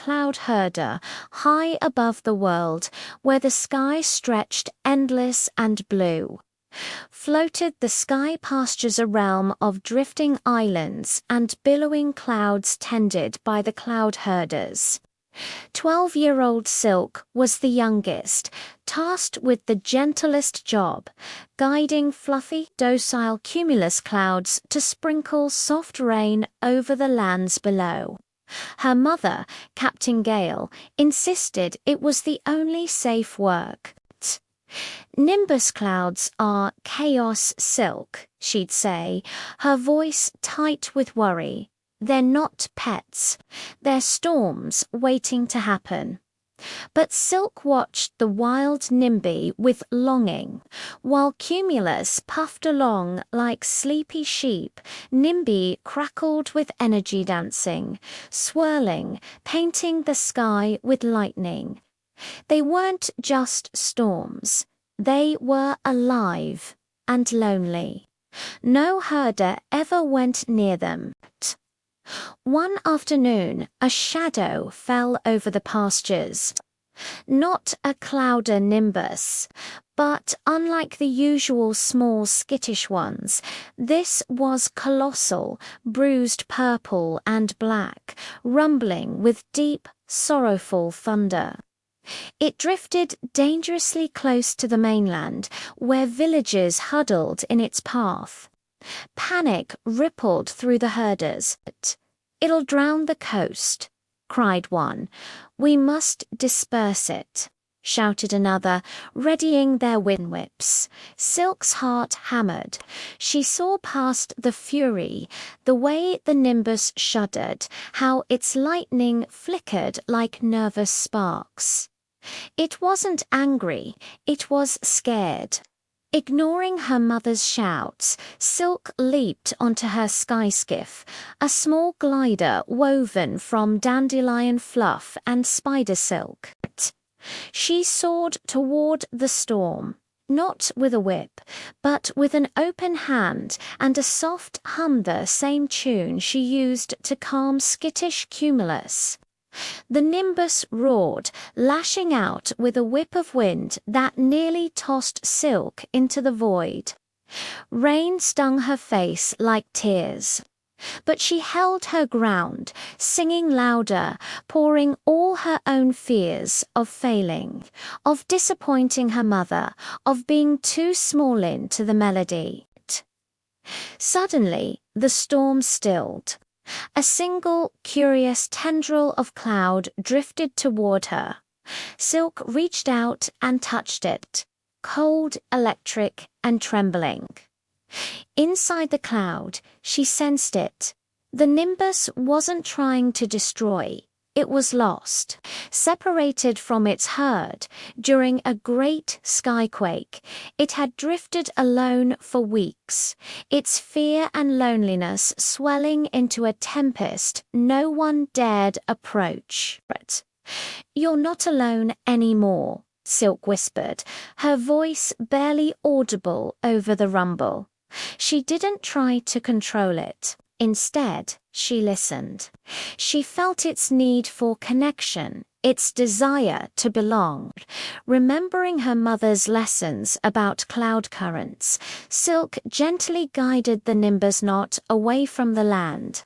cloud herder high above the world, where the sky stretched endless and blue. Floated the sky pastures, a realm of drifting islands and billowing clouds tended by the cloud herders. 12-year-old Silk was the youngest, tasked with the gentlest job, guiding fluffy, docile cumulus clouds to sprinkle soft rain over the lands below. Her mother, Captain Gale, insisted it was the only safe work. "Nimbus clouds are chaos, Silk," she'd say, her voice tight with worry. "They're not pets. They're storms waiting to happen." But Silk watched the wild NIMBY with longing. While cumulus puffed along like sleepy sheep, NIMBY crackled with energy, dancing, swirling, painting the sky with lightning. They weren't just storms. They were alive and lonely. No herder ever went near them. One afternoon, a shadow fell over the pastures. Not a clouder nimbus, but unlike the usual small skittish ones, this was colossal, bruised purple and black, rumbling with deep, sorrowful thunder. It drifted dangerously close to the mainland, where villages huddled in its path. Panic rippled through the herders. "It'll drown the coast," cried one. "We must disperse it," shouted another, readying their wind whips. Silk's heart hammered. She saw past the fury, the way the nimbus shuddered, how its lightning flickered like nervous sparks. It wasn't angry, it was scared. Ignoring her mother's shouts, Silk leaped onto her sky skiff, a small glider woven from dandelion fluff and spider silk. She soared toward the storm, not with a whip, but with an open hand and a soft hum, the same tune she used to calm skittish cumulus. The nimbus roared, lashing out with a whip of wind that nearly tossed Silk into the void. Rain stung her face like tears. But she held her ground, singing louder, pouring all her own fears of failing, of disappointing her mother, of being too small into the melody. Suddenly, the storm stilled. A single, curious tendril of cloud drifted toward her. Silk reached out and touched it, cold, electric, and trembling. Inside the cloud, she sensed it. The nimbus wasn't trying to destroy. It was lost, separated from its herd during a great skyquake. It had drifted alone for weeks, its fear and loneliness swelling into a tempest no one dared approach. "You're not alone anymore," Silk whispered, her voice barely audible over the rumble. She didn't try to control it. Instead, she listened. She felt its need for connection, its desire to belong. Remembering her mother's lessons about cloud currents, Silk gently guided the nimbus not away from the land,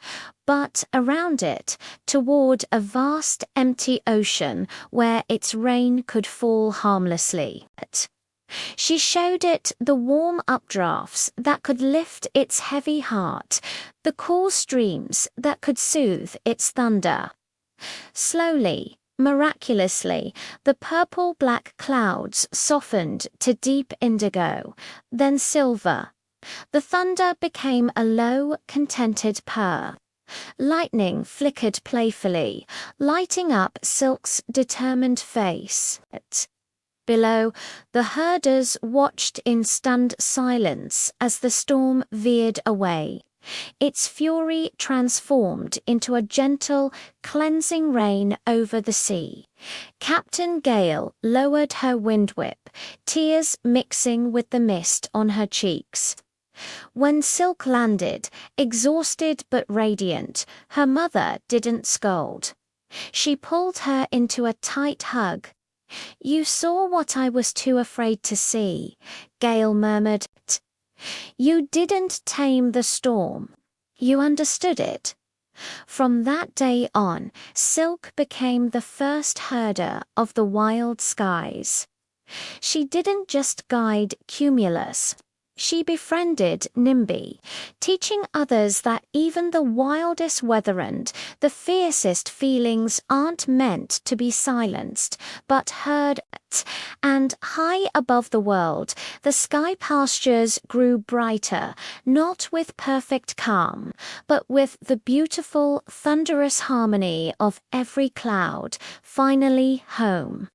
but around it, toward a vast empty ocean where its rain could fall harmlessly. She showed it the warm updrafts that could lift its heavy heart, the cool streams that could soothe its thunder. Slowly, miraculously, the purple-black clouds softened to deep indigo, then silver. The thunder became a low, contented purr. Lightning flickered playfully, lighting up Silk's determined face. Below, the herders watched in stunned silence as the storm veered away. Its fury transformed into a gentle, cleansing rain over the sea. Captain Gale lowered her windwhip, tears mixing with the mist on her cheeks. When Silk landed, exhausted but radiant, her mother didn't scold. She pulled her into a tight hug. "You saw what I was too afraid to see," Gale murmured. "You didn't tame the storm. You understood it." From that day on, Silk became the first herder of the wild skies. She didn't just guide Cumulus. She befriended Nimby, teaching others that even the wildest weather and the fiercest feelings aren't meant to be silenced, but heard. And high above the world, the sky pastures grew brighter, not with perfect calm, but with the beautiful, thunderous harmony of every cloud, finally home.